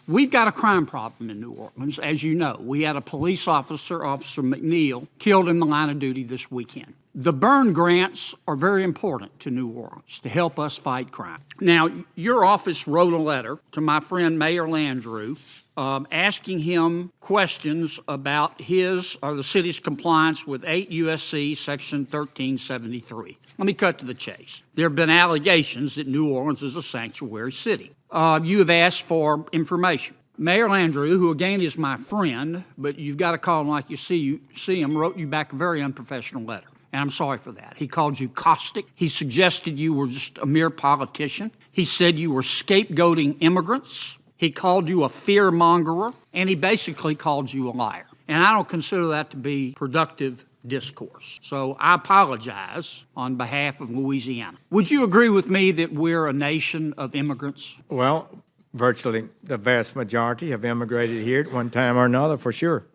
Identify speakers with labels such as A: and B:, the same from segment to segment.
A: We've got a crime problem in New Orleans, as you know. We had a police officer, Officer McNeil, killed in the line of duty this weekend. The burn grants are very important to New Orleans to help us fight crime. Now, your office wrote a letter to my friend Mayor Landrieu asking him questions about his or the city's compliance with 8 USC Section 1373. Let me cut to the chase. There have been allegations that New Orleans is a sanctuary city. You have asked for information. Mayor Landrieu, who again is my friend, but you've got to call him like you see him, wrote you back a very unprofessional letter. And I'm sorry for that. He called you caustic. He suggested you were just a mere politician. He said you were scapegoating immigrants. He called you a fear-mongerer. And he basically called you a liar. And I don't consider that to be productive discourse. So I apologize on behalf of Louisiana. Would you agree with me that we're a nation of immigrants?
B: Well, virtually the vast majority have immigrated here at one time or another, for sure.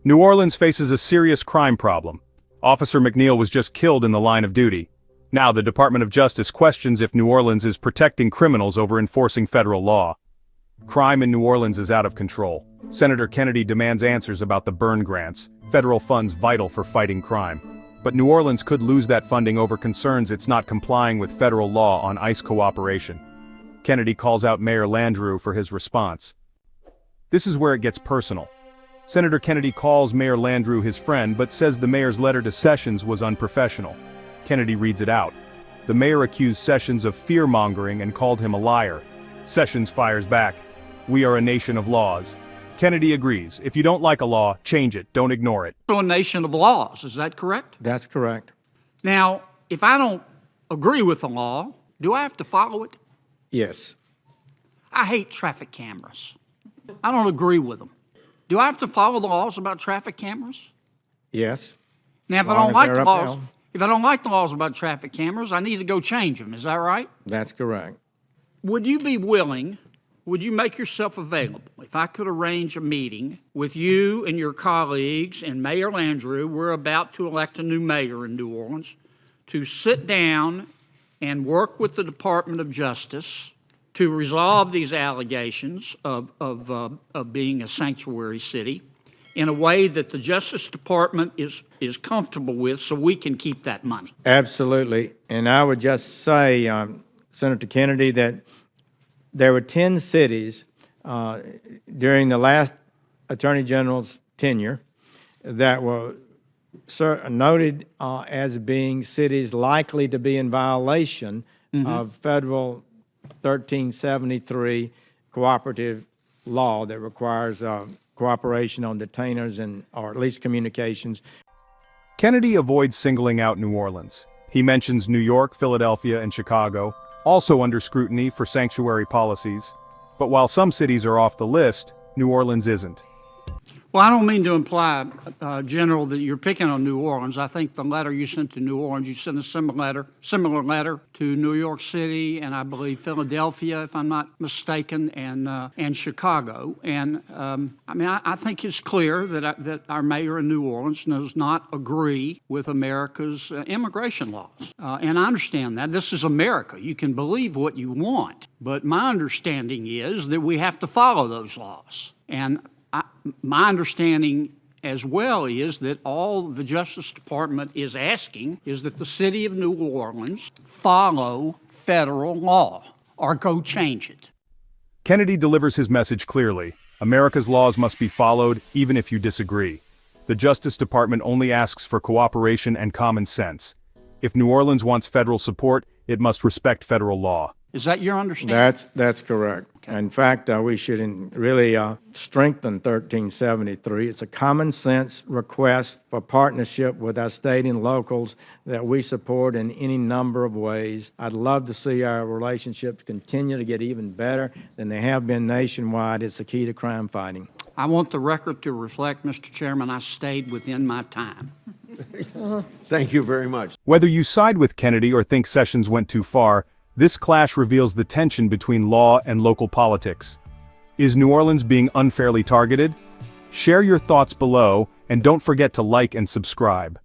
C: New Orleans faces a serious crime problem. Officer McNeil was just killed in the line of duty. Now the Department of Justice questions if New Orleans is protecting criminals over enforcing federal law. Crime in New Orleans is out of control. Senator Kennedy demands answers about the burn grants, federal funds vital for fighting crime. But New Orleans could lose that funding over concerns it's not complying with federal law on ICE cooperation. Kennedy calls out Mayor Landrieu for his response. This is where it gets personal. Senator Kennedy calls Mayor Landrieu his friend but says the mayor's letter to Sessions was unprofessional. Kennedy reads it out. The mayor accused Sessions of fear-mongering and called him a liar. Sessions fires back. We are a nation of laws. Kennedy agrees. If you don't like a law, change it. Don't ignore it.
A: So a nation of laws, is that correct?
B: That's correct.
A: Now, if I don't agree with the law, do I have to follow it?
B: Yes.
A: I hate traffic cameras. I don't agree with them. Do I have to follow the laws about traffic cameras?
B: Yes.
A: Now, if I don't like the laws about traffic cameras, I need to go change them. Is that right?
B: That's correct.
A: Would you make yourself available if I could arrange a meeting with you and your colleagues and Mayor Landrieu? We're about to elect a new mayor in New Orleans, to sit down and work with the Department of Justice to resolve these allegations of being a sanctuary city in a way that the Justice Department is comfortable with, so we can keep that money.
B: Absolutely. And I would just say, Senator Kennedy, that there were 10 cities during the last Attorney General's tenure that were noted as being cities likely to be in violation of federal 1373 cooperative law that requires cooperation on detainers or at least communications.
C: Kennedy avoids singling out New Orleans. He mentions New York, Philadelphia, and Chicago, also under scrutiny for sanctuary policies. But while some cities are off the list, New Orleans isn't.
A: Well, I don't mean to imply, General, that you're picking on New Orleans. I think the letter you sent to New Orleans, you sent a similar letter to New York City and I believe Philadelphia, if I'm not mistaken, and Chicago. And I think it's clear that our mayor in New Orleans does not agree with America's immigration laws. And I understand that. This is America. You can believe what you want. But my understanding is that we have to follow those laws. And my understanding as well is that all the Justice Department is asking is that the city of New Orleans follow federal law or go change it.
C: Kennedy delivers his message clearly. America's laws must be followed even if you disagree. The Justice Department only asks for cooperation and common sense. If New Orleans wants federal support, it must respect federal law.
A: Is that your understanding?
B: That's correct. Okay. In fact, we should really strengthen 1373. It's a common sense request for partnership with our state and locals that we support in any number of ways. I'd love to see our relationships continue to get even better than they have been nationwide. It's the key to crime fighting.
A: I want the record to reflect, Mr. Chairman, I stayed within my time.
D: Thank you very much.
C: Whether you side with Kennedy or think Sessions went too far, this clash reveals the tension between law and local politics. Is New Orleans being unfairly targeted? Share your thoughts below, and don't forget to like and subscribe.